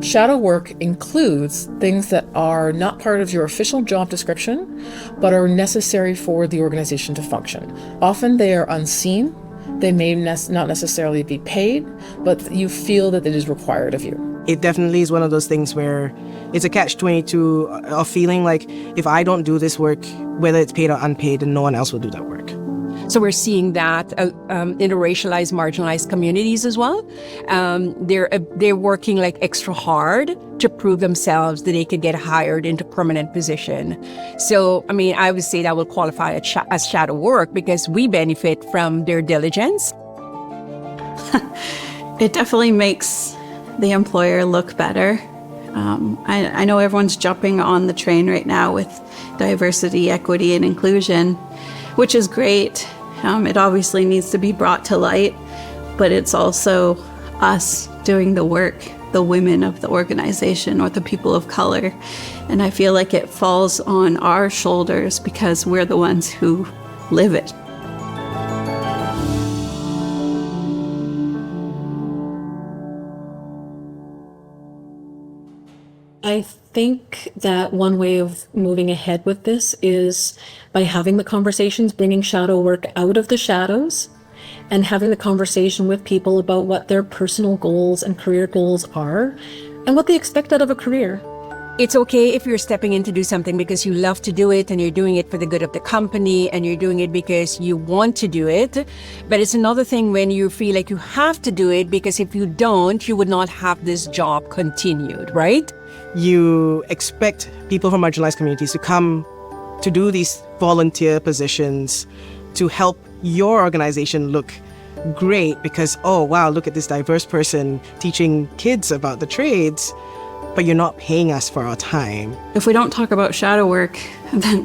Shadow work includes things that are not part of your official job description, but are necessary for the organization to function. Often they are unseen. They may not necessarily be paid, but you feel that it is required of you. It definitely is one of those things where it's a catch-22 of feeling like if I don't do this work, whether it's paid or unpaid, then no one else will do that work. So we're seeing that in the racialized, marginalized communities as well. They're working like extra hard to prove themselves that they could get hired into permanent position. So, I mean, I would say that will qualify as shadow work because we benefit from their diligence. It definitely makes the employer look better. I know everyone's jumping on the train right now with diversity, equity, and inclusion, which is great. It obviously needs to be brought to light, but it's also us doing the work, the women of the organization or the people of color. And I feel like it falls on our shoulders because we're the ones who live it. I think that one way of moving ahead with this is by having the conversations, bringing shadow work out of the shadows and having the conversation with people about what their personal goals and career goals are and what they expect out of a career. It's okay if you're stepping in to do something because you love to do it and you're doing it for the good of the company and you're doing it because you want to do it. But it's another thing when you feel like you have to do it because if you don't, you would not have this job continued, right? You expect people from marginalized communities to come to do these volunteer positions to help your organization look great because, oh, wow, look at this diverse person teaching kids about the trades, but you're not paying us for our time. If we don't talk about shadow work, then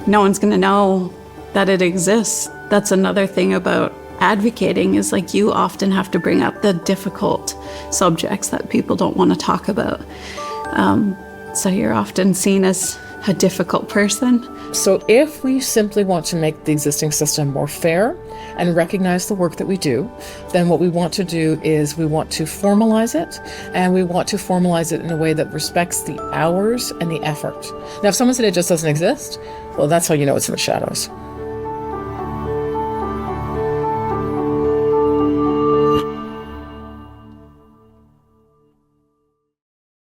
no one's going to know that it exists. That's another thing about advocating is you often have to bring up the difficult subjects that people don't want to talk about. So you're often seen as a difficult person. So if we simply want to make the existing system more fair and recognize the work that we do, then what we want to do is we want to formalize it, and we want to formalize it in a way that respects the hours and the effort. Now, if someone said it just doesn't exist, well, that's how you know it's in the shadows.